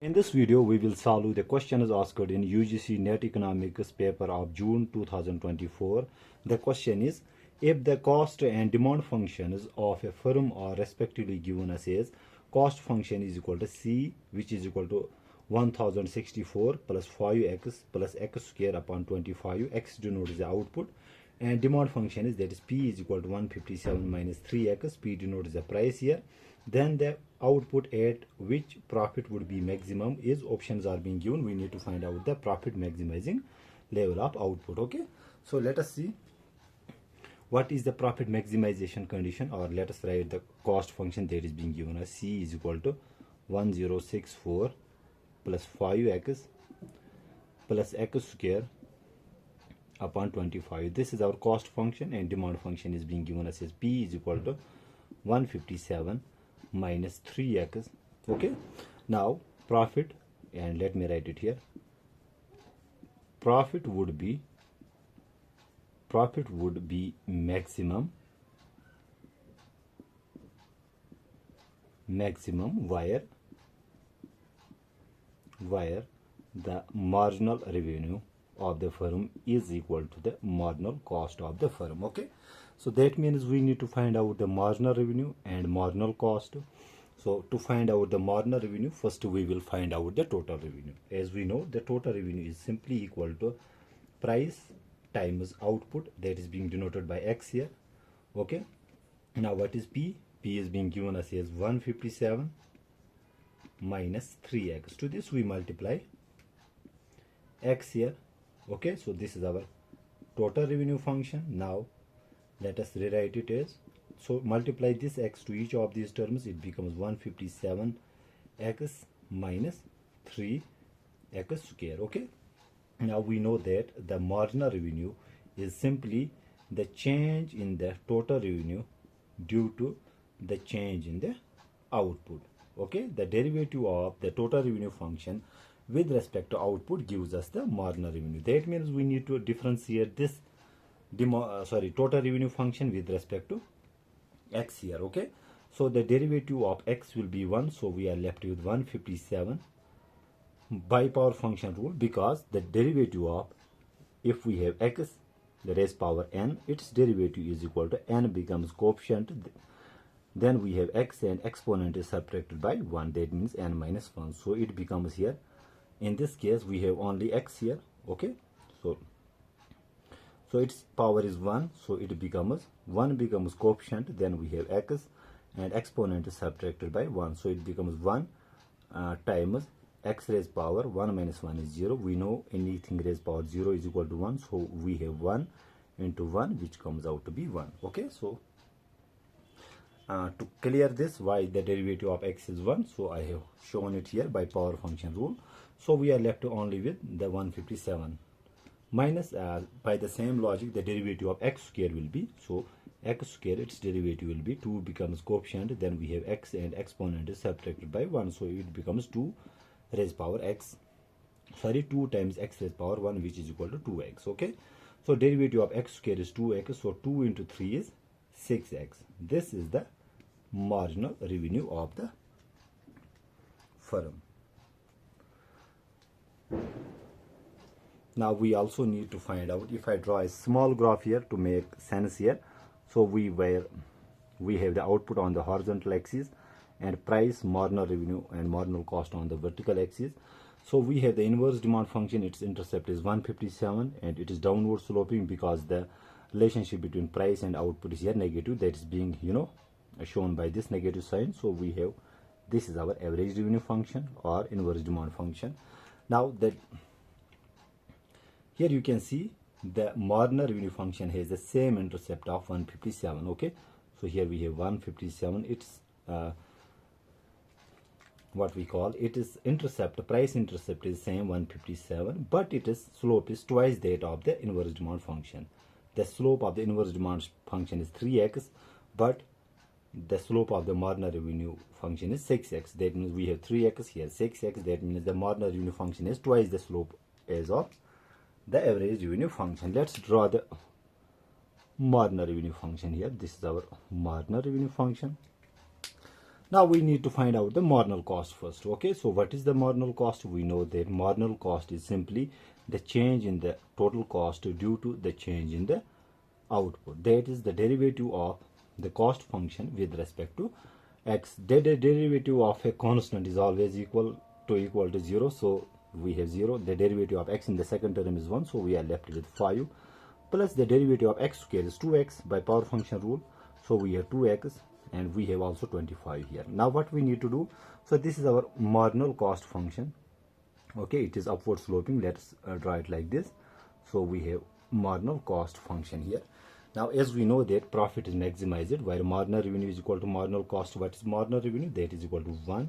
In this video, we will solve the questions asked in UGC Net Economics paper of June 2024. The question is, if the cost and demand functions of a firm are respectively given as cost function is equal to C, which is equal to 1064 plus 5x plus x square upon 25, x denotes the output, and demand function is, that is P is equal to 157 minus 3x, P denotes the price here. Then the output at which profit would be maximum is, options are being given. We need to find out the profit maximizing level of output. Okay, so let us see what is the profit maximization condition, or let us write the cost function that is being given as C is equal to 1064 plus 5x plus x square upon 25. This is our cost function, and demand function is being given as P is equal to 157 minus 3x. Okay, now profit, and let me write it here. Profit would be maximum where the marginal revenue of the firm is equal to the marginal cost of the firm. Okay, so that means we need to find out the marginal revenue and marginal cost. So to find out the marginal revenue, first we will find out the total revenue. As we know, the total revenue is simply equal to price times output, that is being denoted by x here. Okay, now what is P? P is being given us as 157 minus 3x. To this we multiply x here. Okay, so this is our total revenue function. Now let us rewrite it as, so multiply this x to each of these terms, it becomes 157x minus 3x square. Okay, now we know that the marginal revenue is simply the change in the total revenue due to the change in the output. Okay, the derivative of the total revenue function with respect to output gives us the marginal revenue. That means we need to differentiate this total revenue function with respect to x here. Okay, so the derivative of x will be 1, so we are left with 157 by power function rule, because the derivative of, if we have x the raised power n, its derivative is equal to n becomes coefficient, then we have x and exponent is subtracted by 1, that means n minus 1, so it becomes here, in this case we have only x here. Okay, so its power is 1, so it becomes 1 becomes coefficient, then we have x and exponent is subtracted by 1, so it becomes 1 times x raised power 1 minus 1 is 0. We know anything raised power 0 is equal to 1, so we have 1 into 1, which comes out to be 1. Okay, so to clear this, why the derivative of x is 1, so I have shown it here by power function rule. So we are left only with the 157 minus, by the same logic, the derivative of x square will be, so x square, its derivative will be 2 becomes coefficient, then we have x and exponent is subtracted by 1, so it becomes 2 raised power x, 2 times x raised power 1, which is equal to 2x. Okay, so derivative of x square is 2x, so 2 into 3 is 6x. This is the marginal revenue of the firm. Now we also need to find out, if I draw a small graph here to make sense here, so we have the output on the horizontal axis and price, marginal revenue and marginal cost on the vertical axis. So we have the inverse demand function, its intercept is 157 and it is downward sloping, because the relationship between price and output is here negative, that is being shown by this negative sign. So we have, this is our average revenue function or inverse demand function. Now that here you can see the marginal revenue function has the same intercept of 157. Okay, so here we have 157, it's what we call, it is intercept, price intercept is same 157, but it is slope is twice that of the inverse demand function. The slope of the inverse demand function is 3x, but the slope of the marginal revenue function is 6x. That means we have 3x here, 6x. That means the marginal revenue function is twice the slope as of the average revenue function. Let's draw the marginal revenue function here. This is our marginal revenue function. Now we need to find out the marginal cost first. Okay, so what is the marginal cost? We know that marginal cost is simply the change in the total cost due to the change in the output. That is the derivative of the cost function with respect to x. The derivative of a constant is always equal to 0, so we have 0. The derivative of x in the second term is 1, so we are left with 5, plus the derivative of x square is 2x by power function rule, so we have 2x, and we have also 25 here. Now what we need to do, so this is our marginal cost function. Okay, it is upward sloping. Let's draw it like this. So we have marginal cost function here. Now as we know that profit is maximized where marginal revenue is equal to marginal cost. What is marginal revenue? That is equal to 1,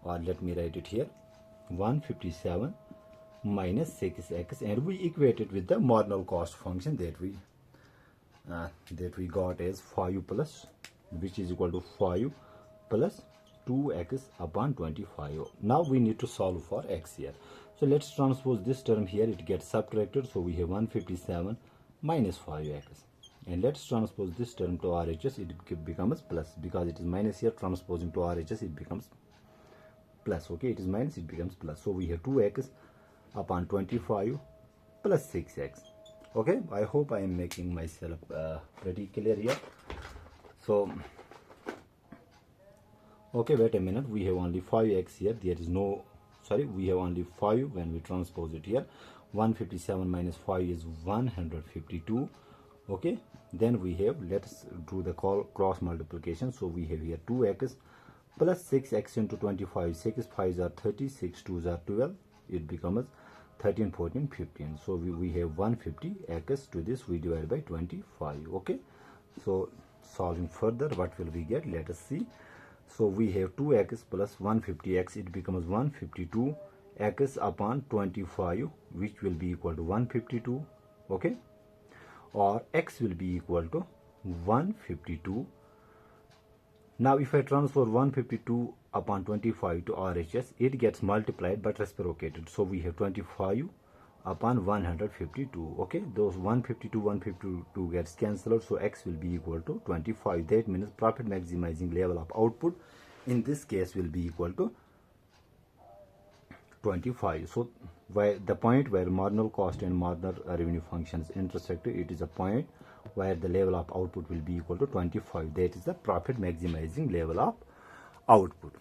or let me write it here, 157 minus 6x, and we equate it with the marginal cost function that we got as 5 plus, which is equal to 5 plus 2x upon 25. Now we need to solve for x here. So let's transpose this term here. It gets subtracted, so we have 157 minus 5x. And let's transpose this term to RHS. It becomes plus, because it is minus here. Transposing to RHS, it becomes plus. Okay, it is minus, it becomes plus. So we have 2x upon 25 plus 6x. Okay, I hope I am making myself pretty clear here. So okay, wait a minute, we have only 5x here. There is no, sorry, we have only 5 when we transpose it here. 157 minus 5 is 152. Okay, then we have, let's do the cross multiplication. So we have here 2x plus 6x into 25. 6 5s are 30, 6 2s are 12. It becomes 13, 14, 15. So we have 150x. To this we divide by 25. Okay, so solving further, what will we get? Let us see. So we have 2x plus 150x. It becomes 152x upon 25, which will be equal to 152. Okay, or x will be equal to 152. Now if I transfer 152 upon 25 to RHS, it gets multiplied but reciprocated. So we have 25 upon 152. Okay, those 152 gets cancelled, so x will be equal to 25. That means profit maximizing level of output in this case will be equal to 25. So where the point where marginal cost and marginal revenue functions intersect, it is a point where the level of output will be equal to 25. That is the profit maximizing level of output.